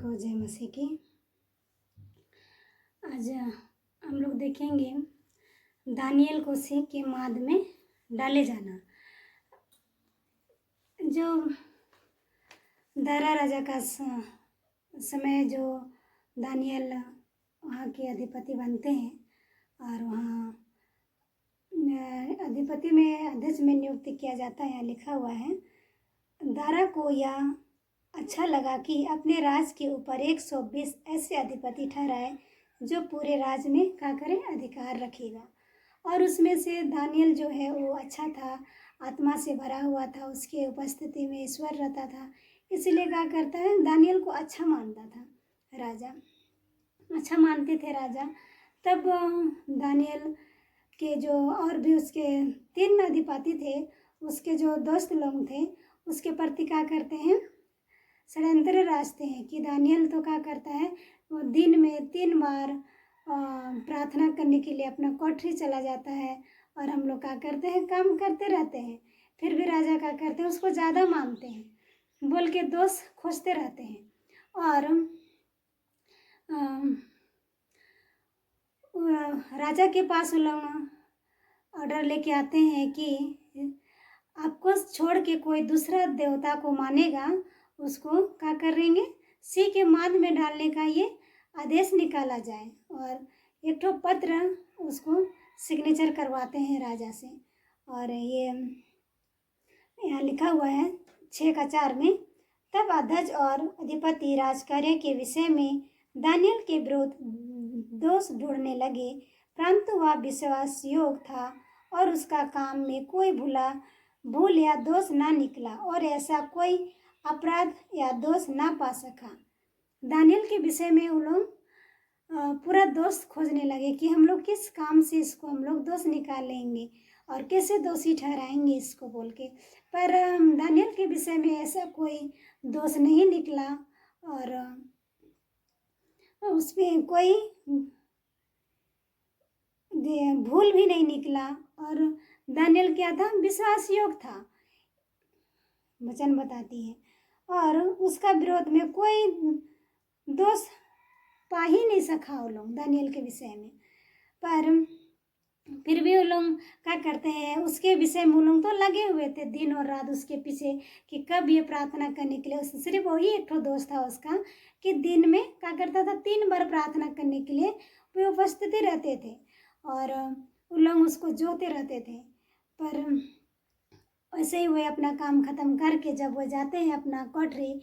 को जय मसीह की। आज हम लोग देखेंगे दानियल को सींग के माद में डाले जाना। जो दारा राजा का समय जो दानियल वहाँ के अधिपति बनते हैं और वहाँ अधिपति में अध्यक्ष में नियुक्त किया जाता है। यहाँ लिखा हुआ है, दारा को यह अच्छा लगा कि अपने राज के ऊपर 120 ऐसे अधिपति ठहराए जो पूरे राज में क्या करें, अधिकार रखेगा। और उसमें से दानियल जो है वो अच्छा था, आत्मा से भरा हुआ था, उसके उपस्थिति में ईश्वर रहता था, इसलिए क्या करता है, दानियल को अच्छा मानता था राजा, अच्छा मानते थे राजा। तब दानियल के जो और भी उसके 3 अधिपति थे, उसके जो दोस्त लोग थे, उसके प्रति क्या करते हैं, षड्यंत्र रचते हैं कि दानियल तो क्या करता है, वो दिन में 3 बार प्रार्थना करने के लिए अपना कोठरी चला जाता है और हम लोग क्या करते हैं, काम करते रहते हैं, फिर भी राजा क्या करते हैं, उसको ज़्यादा मानते हैं बोल के दोष खोजते रहते हैं। और राजा के पास लोग ऑर्डर लेके आते हैं कि आपको छोड़ के कोई दूसरा देवता को मानेगा उसको क्या करेंगे, सी के माद में डालने का ये आदेश निकाला जाए। और एक ठो पत्र उसको सिग्नेचर करवाते हैं राजा से। और ये यहाँ लिखा हुआ है 6:4 में, तब अध्यक्ष और अधिपति राजकार्य के विषय में दानियल के विरुद्ध दोष ढूंढने लगे, परंतु वह विश्वास योग्य था और उसका काम में कोई भूल या दोष ना निकला और ऐसा कोई अपराध या दोष ना पा सका। दानियल के विषय में वो लोग पूरा दोष खोजने लगे कि हम लोग किस काम से इसको हम लोग दोष निकालेंगे और कैसे दोषी ठहराएंगे इसको बोल के। पर दानियल के विषय में ऐसा कोई दोष नहीं निकला और उसमें कोई भूल भी नहीं निकला और दानियल क्या था, विश्वास योग्य था, वचन बताती है। और उसका विरोध में कोई दोष पा ही नहीं सका वो लोग दानियल के विषय में। पर फिर भी वो लोग क्या करते हैं, उसके विषय में वो लोग तो लगे हुए थे दिन और रात उसके पीछे कि कब ये प्रार्थना करने के लिए। सिर्फ वही एक ठो दोष था उसका कि दिन में क्या करता था, 3 बार प्रार्थना करने के लिए वे उपस्थित रहते थे और वो लोग उसको जोते रहते थे। पर वैसे ही वे अपना काम ख़त्म करके जब वो जाते हैं अपना कोठरी,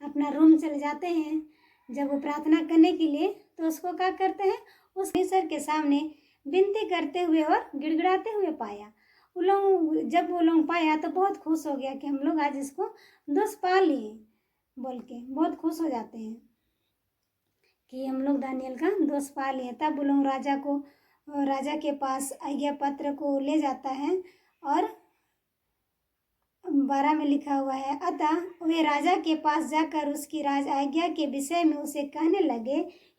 अपना रूम चले जाते हैं, जब वो प्रार्थना करने के लिए, तो उसको क्या करते हैं, उस ईश्वर के सामने विनती करते हुए और गिड़गिड़ाते हुए पाया। जब वो लोग पाया तो बहुत खुश हो गया कि हम लोग आज इसको दोष पा लिए बोल के बहुत खुश हो जाते हैं कि हम लोग दानियल का दोष पा लिए। तब वो लोग राजा के पास आज्ञा पत्र को ले जाता है और 12 में लिखा हुआ है, अतः वे राजा के पास जाकर उसकी राज आज्ञा के विषय में उसे कहने लगे,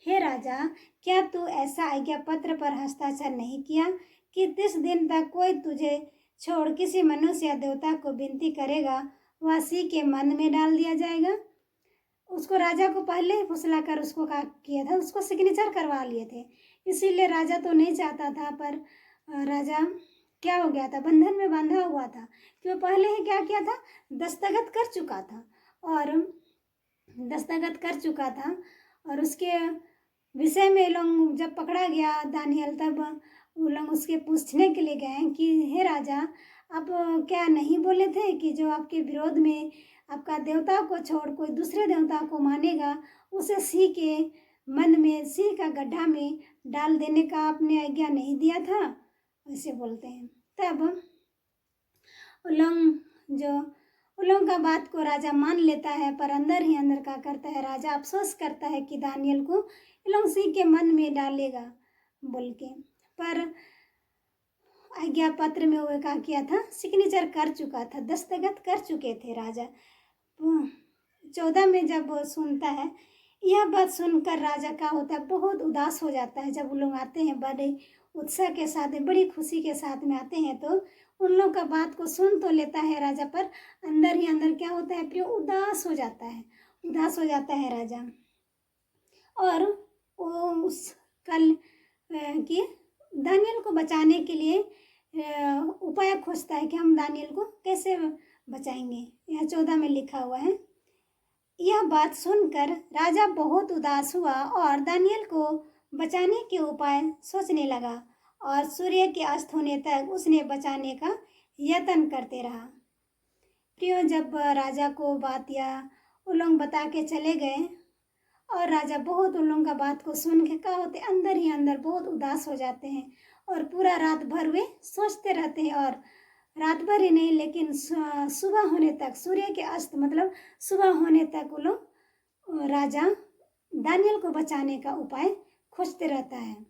हे राजा, क्या तू ऐसा आज्ञा पत्र पर हस्ताक्षर नहीं किया कि 30 दिन तक कोई तुझे छोड़ किसी मनुष्य या देवता को विनती करेगा वह सी के मन में डाल दिया जाएगा। उसको राजा को पहले फुसला कर उसको क्या किया था, उसको सिग्नेचर करवा लिए थे। इसीलिए राजा तो नहीं चाहता था, पर राजा क्या हो गया था, बंधन में बांधा हुआ था कि वो पहले ही क्या किया था, दस्तखत कर चुका था और उसके विषय में लोग जब पकड़ा गया दानियल, तब वो लोग उसके पूछने के लिए गए कि हे राजा, आप क्या नहीं बोले थे कि जो आपके विरोध में आपका देवता को छोड़ कोई दूसरे देवता को मानेगा उसे सी के मन में, सी का गड्ढा में डाल देने का आपने आज्ञा नहीं दिया था, ऐसे बोलते हैं। तब उन लोगों का बात को राजा मान लेता है, पर अंदर ही अंदर क्या करता है, राजा अफसोस करता है कि दानियल को इन लोग सी के मन में डालेगा बोल के। पर आज्ञा पत्र में वो क्या किया था, सिग्नेचर कर चुका था, दस्तखत कर चुके थे राजा। 14 में जब वो सुनता है, यह बात सुनकर राजा का होता है, बहुत उदास हो जाता है। जब वो लोग आते हैं बड़े उत्साह के साथ, बड़ी खुशी के साथ में आते हैं, तो उन लोग का बात को सुन तो लेता है राजा, पर अंदर ही अंदर क्या होता है, फिर उदास हो जाता है राजा। और वो उस कल कि दानियल को बचाने के लिए उपाय खोजता है कि हम दानियल को कैसे बचाएंगे। यह 14 में लिखा हुआ है। यह बात सुनकर राजा बहुत उदास हुआ और दानियल को बचाने के उपाय सोचने लगा और सूर्य के अस्त होने तक उसने बचाने का यत्न करते रहा। प्रियो, जब राजा को बात या उन लोग बता के चले गए और राजा बहुत उन लोगों का बात को सुन के क्या होते अंदर ही अंदर बहुत उदास हो जाते हैं और पूरा रात भर वे सोचते रहते हैं। और रात भर ही नहीं लेकिन सुबह होने तक, सूर्य के अस्त मतलब सुबह होने तक वो लोग राजा दानियल को बचाने का उपाय खोजते रहता है।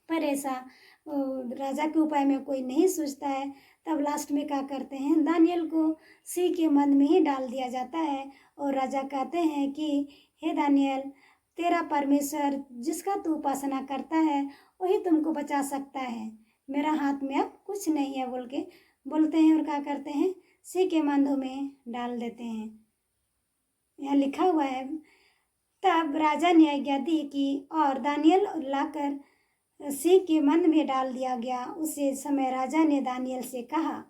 पर ऐसा राजा के उपाय में कोई नहीं सोचता है। तब लास्ट में क्या करते हैं, दानियल को सिंह के मन में ही डाल दिया जाता है और राजा कहते हैं कि हे दानियल, तेरा परमेश्वर जिसका तू उपासना करता है वही तुमको बचा सकता है, मेरा हाथ में अब कुछ नहीं है बोल के बोलते हैं और क्या करते हैं, सिंह के मंदों में डाल देते हैं। यहाँ लिखा हुआ है, तब राजा ने आज्ञा दी कि और दानियल लाकर सिंह के मन में डाल दिया गया। उसी समय राजा ने दानियल से कहा,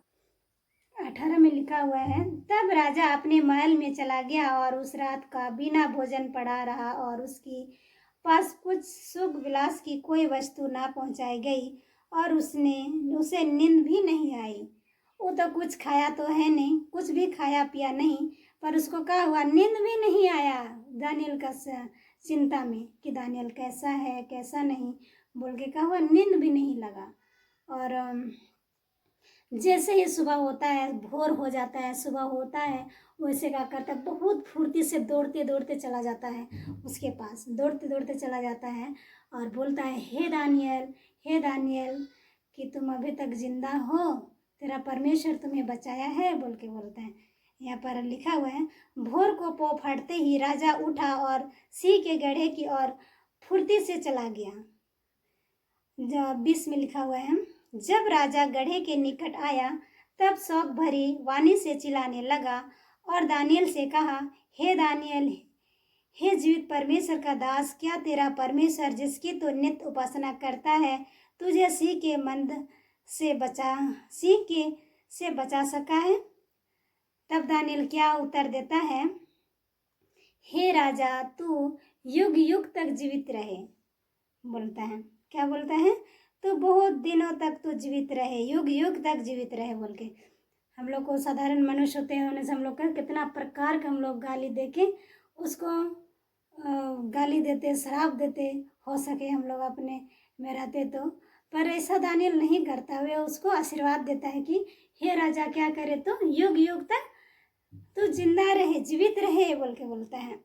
18 में लिखा हुआ है, तब राजा अपने महल में चला गया और उस रात का बिना भोजन पड़ा रहा और उसकी पास कुछ सुख विलास की कोई वस्तु ना पहुंचाई गई और उसे नींद भी नहीं आई। वो तो कुछ खाया तो है नहीं, कुछ भी खाया पिया नहीं, पर उसको क्या हुआ, नींद भी नहीं आया दानियल का चिंता में कि दानियल कैसा है कैसा नहीं बोल के क्या हुआ, नींद भी नहीं लगा। और जैसे ही सुबह होता है, भोर हो जाता है, सुबह होता है, वैसे क्या करता है, बहुत फुर्ती से दौड़ते दौड़ते चला जाता है उसके पास, दौड़ते दौड़ते चला जाता है और बोलता है, हे दानियल कि तुम अभी तक जिंदा हो, तेरा परमेश्वर तुम्हें बचाया है बोल के बोलता है। यहाँ पर लिखा हुआ है, भोर को पौ फाड़ते ही राजा उठा और सिंह के गड्ढे की ओर फुर्ती से चला गया। 20 में लिखा हुआ है, जब राजा गड्ढे के निकट आया तब शौक भरी वाणी से चिल्लाने लगा और दानियल से कहा, हे दानियल, हे जीवित परमेश्वर का दास, क्या तेरा परमेश्वर जिसकी तो नित्य उपासना करता है तुझे सिंह के मंद से बचा सका है? तब दानियल क्या उत्तर देता है, हे राजा, तू युग युग तक जीवित रहे बोलता है। क्या बोलता है, तो बहुत दिनों तक तो जीवित रहे, युग युग तक जीवित रहे बोल के। हम लोग को साधारण मनुष्य होते हैं, होने से हम लोग का कितना प्रकार का हम लोग गाली देके उसको गाली देते, श्राप देते, हो सके हम लोग अपने में रहते तो, पर ऐसा दानियल नहीं करता। वे उसको आशीर्वाद देता है कि हे राजा, क्या करे तो युग युग तक तू जिंदा रहे, जीवित रहे बोल के बोलता है।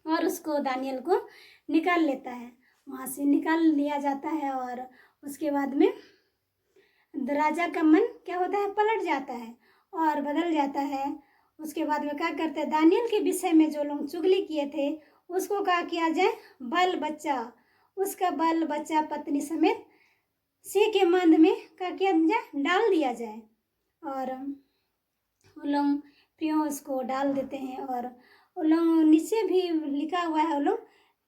और उसको दानियल को निकाल लेता है, वहाँ से निकाल लिया जाता है। और उसके बाद में राजा का मन क्या होता है, पलट जाता है और बदल जाता है। उसके बाद में क्या करते हैं, दानियल के विषय में जो लोग चुगली किए थे उसको क्या किया जाए, उसका बाल बच्चा पत्नी समेत सिंह के मंद में क्या किया जाए, डाल दिया जाए। और वो लोग प्रियो उसको डाल देते हैं और वो लोग नीचे भी लिखा हुआ है, वो लोग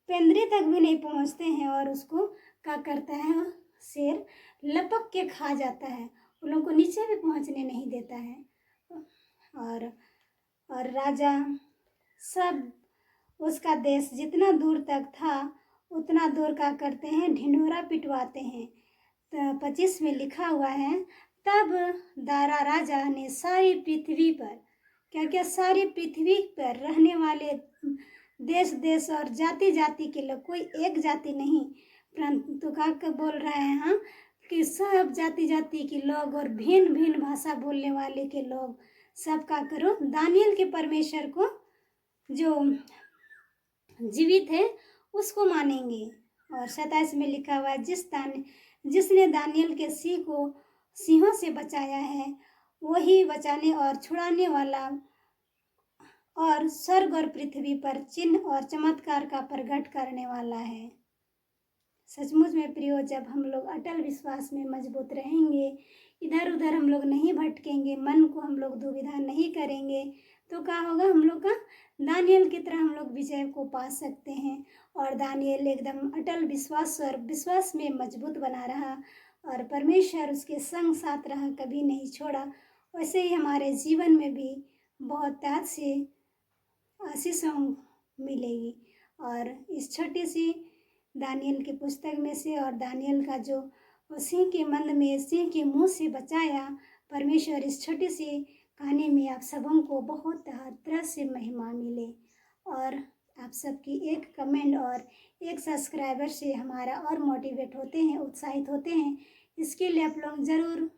पेंदरी तक भी नहीं पहुंचते हैं और उसको क्या करता है, शेर लपक के खा जाता है, उन लोगों को नीचे भी पहुंचने नहीं देता है। और राजा सब उसका देश जितना दूर तक था उतना दूर का करते हैं, ढिंढोरा पिटवाते हैं। तो 25 में लिखा हुआ है, तब दारा राजा ने सारी पृथ्वी पर क्या सारी पृथ्वी पर रहने वाले देश देश और जाति जाति के लोग, कोई एक जाति नहीं परंतु क्या बोल रहे हैं हम कि सब जाति जाति के लोग और भिन्न भिन्न भाषा बोलने वाले के लोग सब का करो, दानियल के परमेश्वर को जो जीवित है उसको मानेंगे। और 27 में लिखा हुआ है, जिसने दानियल के सिंहों से बचाया है वही बचाने और छुड़ाने वाला और स्वर्ग और पृथ्वी पर चिन्ह और चमत्कार का प्रकट करने वाला है। सचमुच में प्रियो, जब हम लोग अटल विश्वास में मजबूत रहेंगे, इधर उधर हम लोग नहीं भटकेंगे, मन को हम लोग दुविधा नहीं करेंगे, तो क्या होगा, हम लोग का दानियल की तरह हम लोग विजय को पा सकते हैं। और दानियल एकदम अटल विश्वास और विश्वास में मजबूत बना रहा और परमेश्वर उसके संग साथ रहा, कभी नहीं छोड़ा। वैसे ही हमारे जीवन में भी बहुत त्याग से आशीषों मिलेगी। और इस छोटी सी दानियल की पुस्तक में से, और दानियल का जो सिंह के मंद में सिंह के मुंह से बचाया परमेश्वर, इस छोटी सी कहानी में आप सबों को बहुत तरह से महिमा मिले। और आप सबकी एक कमेंट और एक सब्सक्राइबर से हमारा और मोटिवेट होते हैं, उत्साहित होते हैं। इसके लिए आप लोग ज़रूर